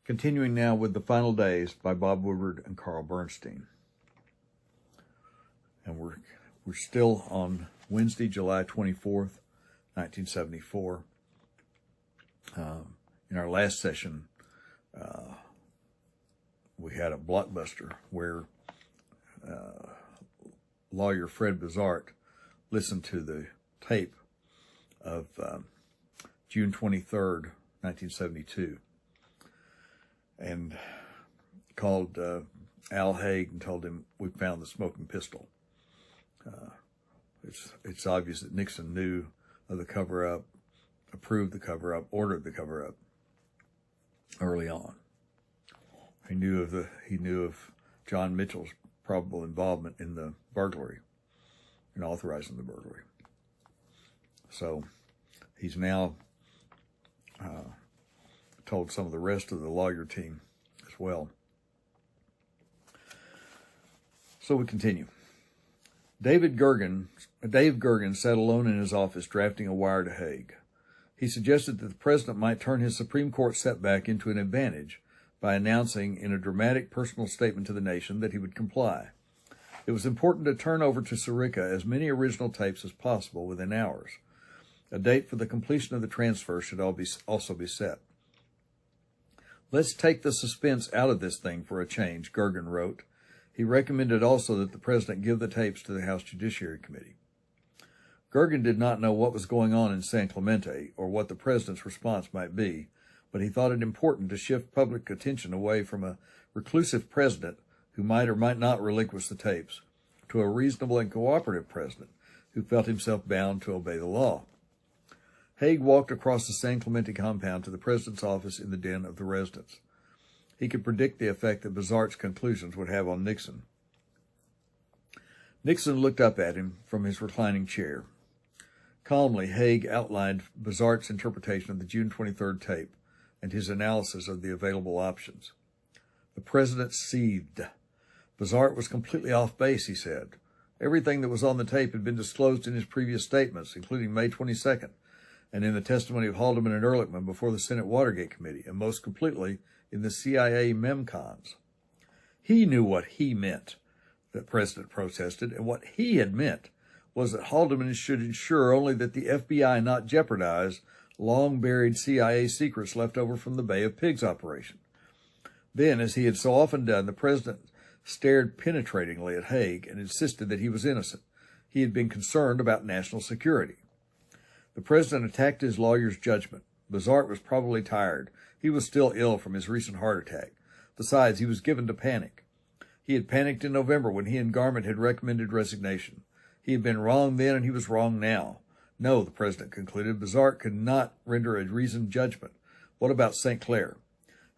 Continuing now with The Final Days by Bob Woodward and Carl Bernstein. And we're still on Wednesday, July 24th, 1974. In our last session, we had a blockbuster where lawyer Fred Bizart listened to the tape of June 23rd, 1972, and called Al Haig and told him, "We found the smoking pistol." It's obvious that Nixon knew of the cover-up, approved the cover-up, ordered the cover-up early on. He knew of John Mitchell's probable involvement in the burglary and authorizing the burglary. So he's now told some of the rest of the lawyer team as well. So we continue. Dave Gergen sat alone in his office drafting a wire to Haig. He suggested that the president might turn his Supreme Court setback into an advantage by announcing in a dramatic personal statement to the nation that he would comply. It was important to turn over to Sirica as many original tapes as possible within hours. A date for the completion of the transfer should also be set. "Let's take the suspense out of this thing for a change," Gergen wrote. He recommended also that the president give the tapes to the House Judiciary Committee. Gergen did not know what was going on in San Clemente or what the president's response might be, but he thought it important to shift public attention away from a reclusive president who might or might not relinquish the tapes to a reasonable and cooperative president who felt himself bound to obey the law. Haig walked across the San Clemente compound to the president's office in the den of the residence. He could predict the effect that Bizart's conclusions would have on Nixon. Nixon looked up at him from his reclining chair. Calmly, Haig outlined Bizart's interpretation of the June 23rd tape and his analysis of the available options. The president seethed. Bizart was completely off base, he said. Everything that was on the tape had been disclosed in his previous statements, including May 22nd, and in the testimony of Haldeman and Ehrlichman before the Senate Watergate Committee, and most completely in the CIA memcons. He knew what he meant, the president protested, and what he had meant was that Haldeman should ensure only that the FBI not jeopardize long-buried CIA secrets left over from the Bay of Pigs operation. Then, as he had so often done, the president stared penetratingly at Haig and insisted that he was innocent. He had been concerned about national security. The president attacked his lawyer's judgment. Bizart was probably tired. He was still ill from his recent heart attack. Besides, he was given to panic. He had panicked in November when he and Garment had recommended resignation. He had been wrong then and he was wrong now. No, the president concluded, Bizart could not render a reasoned judgment. What about St. Clair?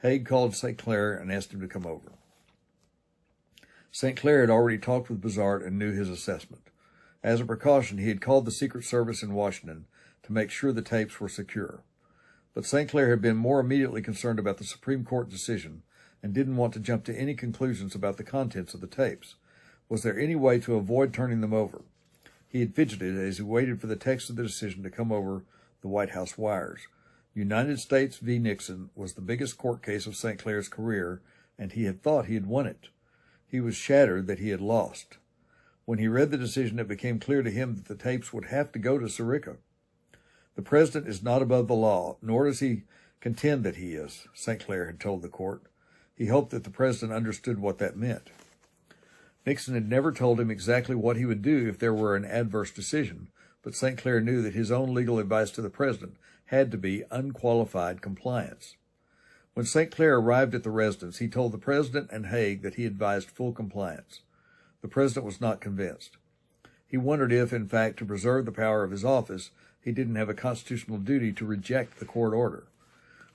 Haig called St. Clair and asked him to come over. St. Clair had already talked with Bizart and knew his assessment. As a precaution, he had called the Secret Service in Washington to make sure the tapes were secure. But St. Clair had been more immediately concerned about the Supreme Court decision and didn't want to jump to any conclusions about the contents of the tapes. Was there any way to avoid turning them over? He had fidgeted as he waited for the text of the decision to come over the White House wires. United States v. Nixon was the biggest court case of St. Clair's career, and he had thought he had won it. He was shattered that he had lost. When he read the decision, it became clear to him that the tapes would have to go to Sirica. The president is not above the law, nor does he contend that he is, St. Clair had told the court. He hoped that the president understood what that meant. Nixon had never told him exactly what he would do if there were an adverse decision, but St. Clair knew that his own legal advice to the president had to be unqualified compliance. When St. Clair arrived at the residence, he told the president and Haig that he advised full compliance. The president was not convinced. He wondered if, in fact, to preserve the power of his office, he didn't have a constitutional duty to reject the court order.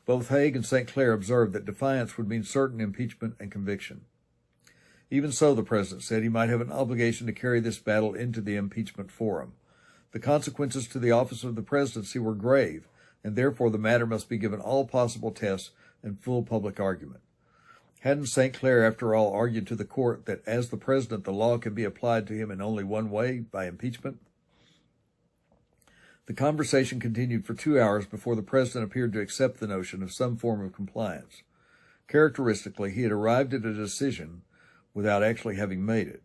Both Haig and St. Clair observed that defiance would mean certain impeachment and conviction. Even so, the president said, he might have an obligation to carry this battle into the impeachment forum. The consequences to the office of the presidency were grave, and therefore the matter must be given all possible tests and full public argument. Hadn't St. Clair, after all, argued to the court that as the president the law could be applied to him in only one way, by impeachment? The conversation continued for 2 hours before the president appeared to accept the notion of some form of compliance. Characteristically, he had arrived at a decision without actually having made it.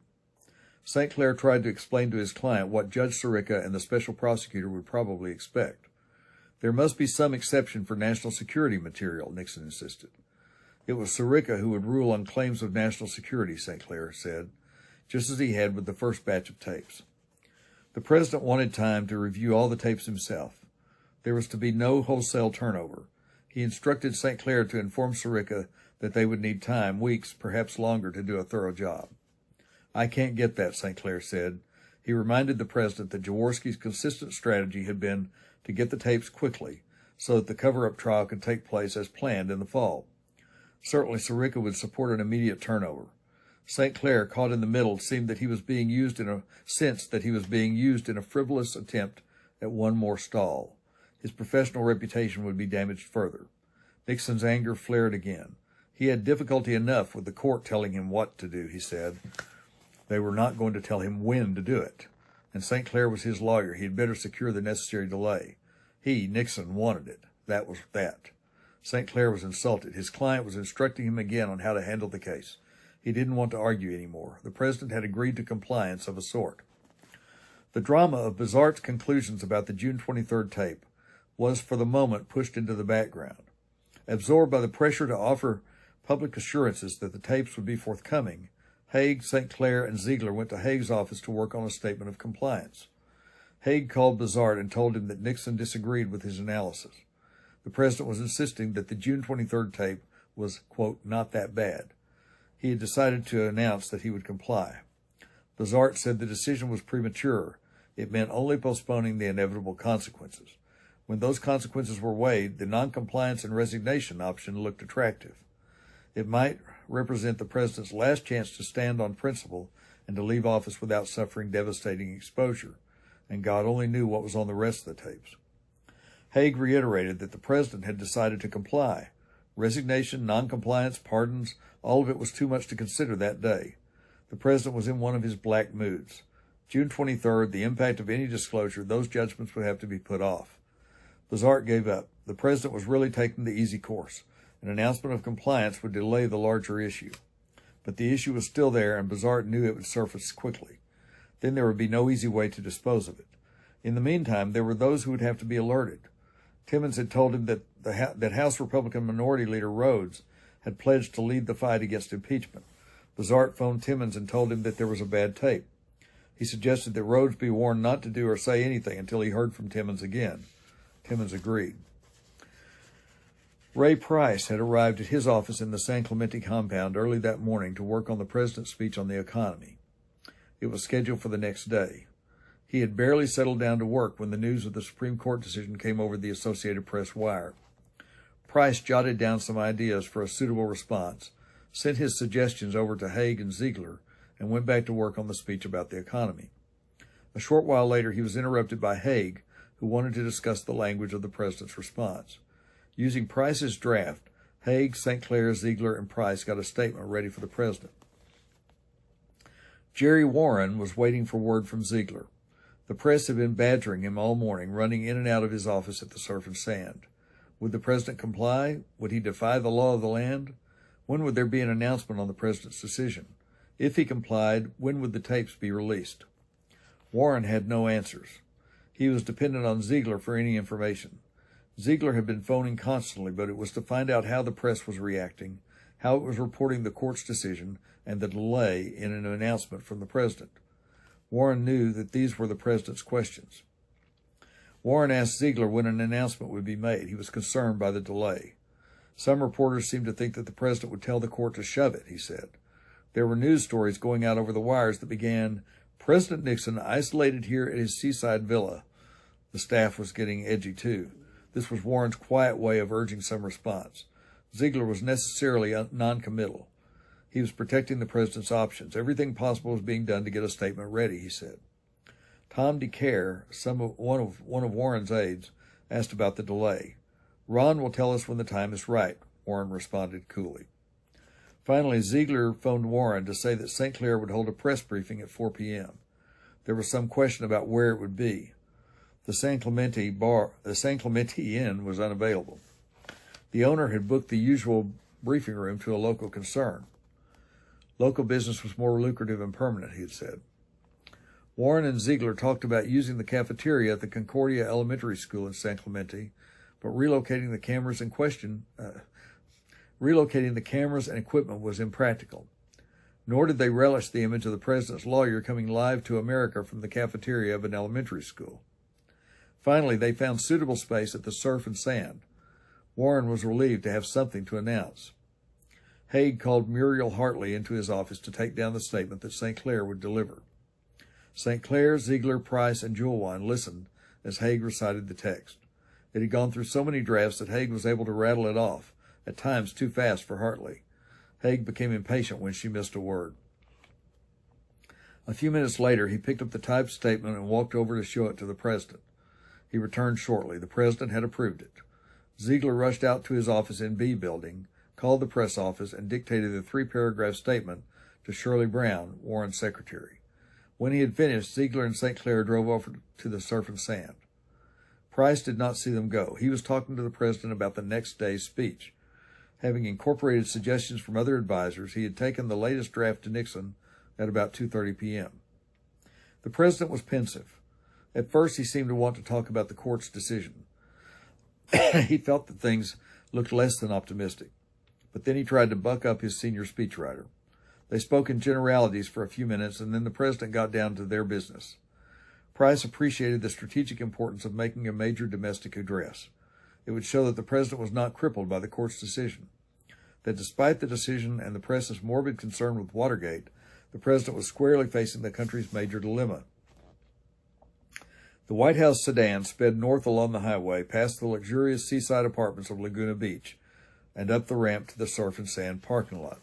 St. Clair tried to explain to his client what Judge Sirica and the special prosecutor would probably expect. There must be some exception for national security material, Nixon insisted. It was Sirica who would rule on claims of national security, St. Clair said, just as he had with the first batch of tapes. The president wanted time to review all the tapes himself. There was to be no wholesale turnover. He instructed St. Clair to inform Sirica that they would need time, weeks, perhaps longer, to do a thorough job. I can't get that, St. Clair said. He reminded the president that Jaworski's consistent strategy had been to get the tapes quickly so that the cover-up trial could take place as planned in the fall. Certainly, Sirica would support an immediate turnover. St. Clair, caught in the middle, seemed that he was being used in a frivolous attempt at one more stall. His professional reputation would be damaged further. Nixon's anger flared again. He had difficulty enough with the court telling him what to do, he said. They were not going to tell him when to do it. And St. Clair was his lawyer. He had better secure the necessary delay. He, Nixon, wanted it. That was that. St. Clair was insulted. His client was instructing him again on how to handle the case. He didn't want to argue anymore. The president had agreed to compliance of a sort. The drama of Bizart's conclusions about the June 23rd tape was for the moment pushed into the background. Absorbed by the pressure to offer public assurances that the tapes would be forthcoming, Haig, St. Clair, and Ziegler went to Haig's office to work on a statement of compliance. Haig called Bizart and told him that Nixon disagreed with his analysis. The president was insisting that the June 23rd tape was, quote, not that bad. He had decided to announce that he would comply. Bizart said the decision was premature. It meant only postponing the inevitable consequences. When those consequences were weighed, the noncompliance and resignation option looked attractive. It might represent the president's last chance to stand on principle and to leave office without suffering devastating exposure, and God only knew what was on the rest of the tapes. Haig reiterated that the president had decided to comply. Resignation, noncompliance, pardons, all of it was too much to consider that day. The president was in one of his black moods. June 23rd, the impact of any disclosure, those judgments would have to be put off. Bizart gave up. The president was really taking the easy course. An announcement of compliance would delay the larger issue. But the issue was still there, and Bizart knew it would surface quickly. Then there would be no easy way to dispose of it. In the meantime, there were those who would have to be alerted. Timmons had told him that House Republican Minority Leader Rhodes had pledged to lead the fight against impeachment. Bizart phoned Timmons and told him that there was a bad tape. He suggested that Rhodes be warned not to do or say anything until he heard from Timmons again. Timmons agreed. Ray Price had arrived at his office in the San Clemente compound early that morning to work on the president's speech on the economy. It was scheduled for the next day. He had barely settled down to work when the news of the Supreme Court decision came over the Associated Press wire. Price jotted down some ideas for a suitable response, sent his suggestions over to Haig and Ziegler, and went back to work on the speech about the economy. A short while later, he was interrupted by Haig, who wanted to discuss the language of the president's response. Using Price's draft, Haig, St. Clair, Ziegler, and Price got a statement ready for the president. Jerry Warren was waiting for word from Ziegler. The press had been badgering him all morning, running in and out of his office at the Surf and Sand. Would the president comply? Would he defy the law of the land? When would there be an announcement on the president's decision? If he complied, when would the tapes be released? Warren had no answers. He was dependent on Ziegler for any information. Ziegler had been phoning constantly, but it was to find out how the press was reacting, how it was reporting the court's decision, and the delay in an announcement from the president. Warren knew that these were the president's questions. Warren asked Ziegler when an announcement would be made. He was concerned by the delay. Some reporters seemed to think that the president would tell the court to shove it, he said. There were news stories going out over the wires that began, President Nixon isolated here at his seaside villa. The staff was getting edgy, too. This was Warren's quiet way of urging some response. Ziegler was necessarily noncommittal. He was protecting the president's options. Everything possible was being done to get a statement ready, he said. Tom DeCare, one of Warren's aides, asked about the delay. Ron will tell us when the time is right, Warren responded coolly. Finally, Ziegler phoned Warren to say that St. Clair would hold a press briefing at 4 p.m. There was some question about where it would be. The San Clemente Inn was unavailable. The owner had booked the usual briefing room to a local concern. Local business was more lucrative and permanent, he had said. Warren and Ziegler talked about using the cafeteria at the Concordia Elementary School in San Clemente, but relocating the cameras and equipment was impractical. Nor did they relish the image of the president's lawyer coming live to America from the cafeteria of an elementary school. Finally, they found suitable space at the Surf and Sand. Warren was relieved to have something to announce. Haig called Muriel Hartley into his office to take down the statement that St. Clair would deliver. St. Clair, Ziegler, Price, and Julewine listened as Haig recited the text. It had gone through so many drafts that Haig was able to rattle it off, at times too fast for Hartley. Haig became impatient when she missed a word. A few minutes later, he picked up the typed statement and walked over to show it to the president. He returned shortly. The president had approved it. Ziegler rushed out to his office in B Building, called the press office, and dictated the 3-paragraph statement to Shirley Brown, Warren's secretary. When he had finished, Ziegler and St. Clair drove over to the Surf and Sand. Price did not see them go. He was talking to the president about the next day's speech. Having incorporated suggestions from other advisors, he had taken the latest draft to Nixon at about 2:30 p.m. The president was pensive. At first, he seemed to want to talk about the court's decision. He felt that things looked less than optimistic. But then he tried to buck up his senior speechwriter. They spoke in generalities for a few minutes, and then the president got down to their business. Price appreciated the strategic importance of making a major domestic address. It would show that the president was not crippled by the court's decision. That despite the decision and the press's morbid concern with Watergate, the president was squarely facing the country's major dilemma. The White House sedan sped north along the highway, past the luxurious seaside apartments of Laguna Beach, and up the ramp to the Surf and Sand parking lot.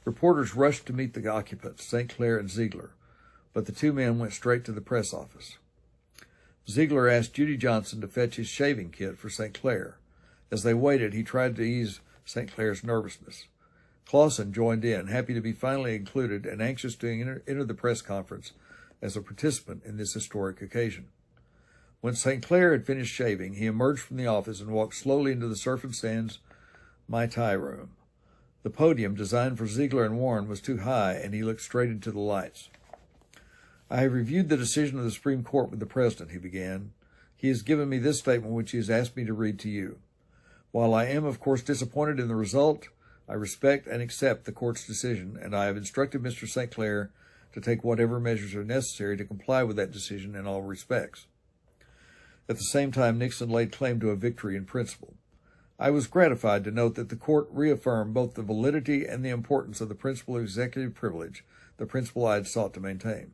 Reporters rushed to meet the occupants, St. Clair and Ziegler, but the two men went straight to the press office. Ziegler asked Judy Johnson to fetch his shaving kit for St. Clair. As they waited, he tried to ease St. Clair's nervousness. Clausen joined in, happy to be finally included and anxious to enter the press conference as a participant in this historic occasion. When St. Clair had finished shaving, he emerged from the office and walked slowly into the Surf and Sand's Mai Tai room. The podium, designed for Ziegler and Warren, was too high, and he looked straight into the lights. "I have reviewed the decision of the Supreme Court with the President," he began. "He has given me this statement which he has asked me to read to you. While I am, of course, disappointed in the result, I respect and accept the Court's decision, and I have instructed Mr. St. Clair to take whatever measures are necessary to comply with that decision in all respects." At the same time, Nixon laid claim to a victory in principle. "I was gratified to note that the Court reaffirmed both the validity and the importance of the principle of executive privilege, the principle I had sought to maintain."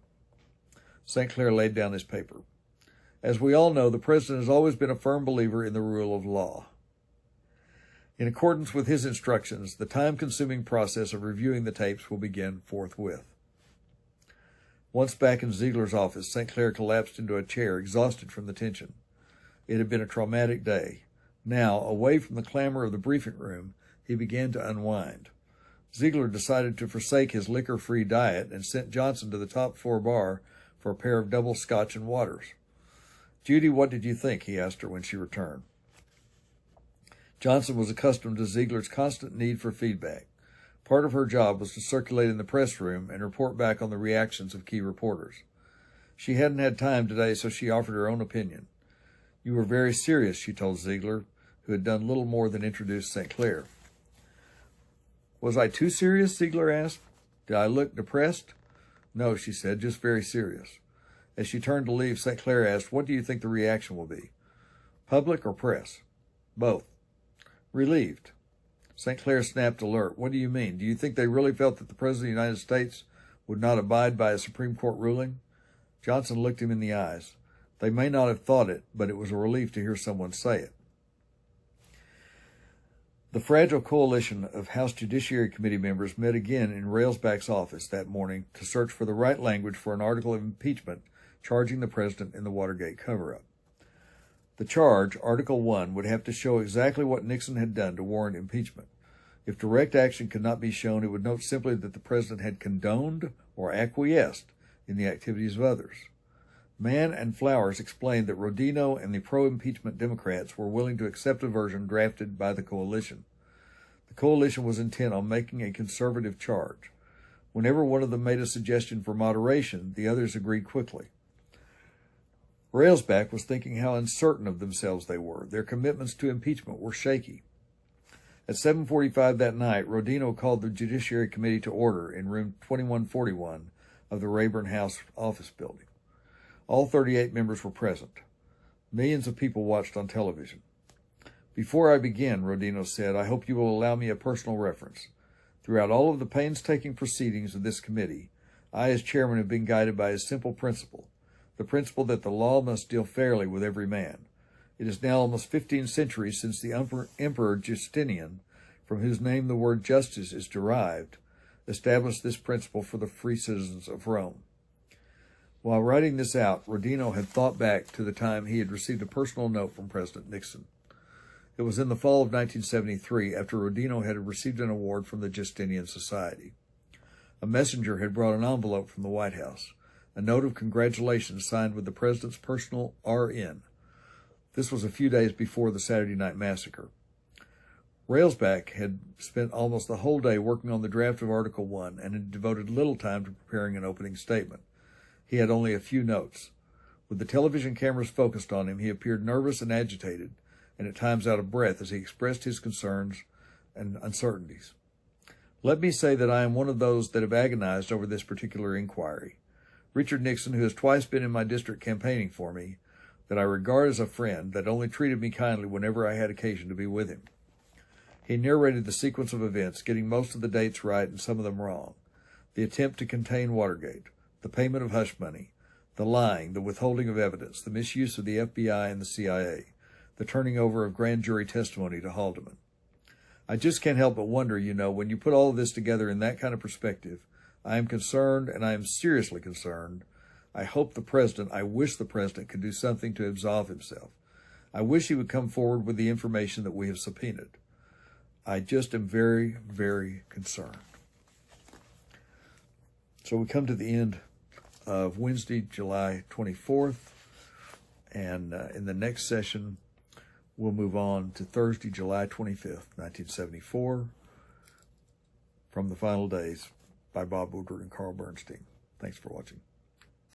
St. Clair laid down his paper. "As we all know, the President has always been a firm believer in the rule of law. In accordance with his instructions, the time-consuming process of reviewing the tapes will begin forthwith." Once back in Ziegler's office, St. Clair collapsed into a chair, exhausted from the tension. It had been a traumatic day. Now, away from the clamor of the briefing room, he began to unwind. Ziegler decided to forsake his liquor-free diet and sent Johnson to the top-floor bar for a pair of double scotch and waters. "Judy, what did you think?" he asked her when she returned. Johnson was accustomed to Ziegler's constant need for feedback. Part of her job was to circulate in the press room and report back on the reactions of key reporters. She hadn't had time today, so she offered her own opinion. "You were very serious," she told Ziegler, who had done little more than introduce St. Clair. "Was I too serious?" Ziegler asked. "Did I look depressed?" "No," she said, "just very serious." As she turned to leave, St. Clair asked, "What do you think the reaction will be? Public or press?" "Both." "Relieved." St. Clair snapped alert. "What do you mean? Do you think they really felt that the President of the United States would not abide by a Supreme Court ruling?" Johnson looked him in the eyes. "They may not have thought it, but it was a relief to hear someone say it." The fragile coalition of House Judiciary Committee members met again in Railsback's office that morning to search for the right language for an article of impeachment charging the President in the Watergate cover-up. The charge, Article 1, would have to show exactly what Nixon had done to warrant impeachment. If direct action could not be shown, it would note simply that the President had condoned or acquiesced in the activities of others. Mann and Flowers explained that Rodino and the pro-impeachment Democrats were willing to accept a version drafted by the coalition. The coalition was intent on making a conservative charge. Whenever one of them made a suggestion for moderation, the others agreed quickly. Railsback was thinking how uncertain of themselves they were. Their commitments to impeachment were shaky. At 7:45 that night, Rodino called the Judiciary Committee to order in room 2141 of the Rayburn House office building. All 38 members were present. Millions of people watched on television. "Before I begin," Rodino said, "I hope you will allow me a personal reference. Throughout all of the painstaking proceedings of this committee, I, as chairman, have been guided by a simple principle, the principle that the law must deal fairly with every man. It is now almost 15 centuries since the Emperor Justinian, from whose name the word justice is derived, established this principle for the free citizens of Rome." While writing this out, Rodino had thought back to the time he had received a personal note from President Nixon. It was in the fall of 1973, after Rodino had received an award from the Justinian Society. A messenger had brought an envelope from the White House, a note of congratulations signed with the president's personal RN. This was a few days before the Saturday Night Massacre. Railsback had spent almost the whole day working on the draft of Article 1 and had devoted little time to preparing an opening statement. He had only a few notes. With the television cameras focused on him, he appeared nervous and agitated, and at times out of breath as he expressed his concerns and uncertainties. "Let me say that I am one of those that have agonized over this particular inquiry. Richard Nixon, who has twice been in my district campaigning for me, that I regard as a friend, that only treated me kindly whenever I had occasion to be with him." He narrated the sequence of events, getting most of the dates right and some of them wrong. The attempt to contain Watergate, the payment of hush money, the lying, the withholding of evidence, the misuse of the FBI and the CIA, the turning over of grand jury testimony to Haldeman. "I just can't help but wonder, when you put all of this together in that kind of perspective, I am concerned, and I am seriously concerned. I wish the president could do something to absolve himself. I wish he would come forward with the information that we have subpoenaed. I just am very, very concerned." So we come to the end of Wednesday, July 24th, and in the next session, we'll move on to Thursday, July 25th, 1974, from the Final Days by Bob Woodward and Carl Bernstein. Thanks for watching.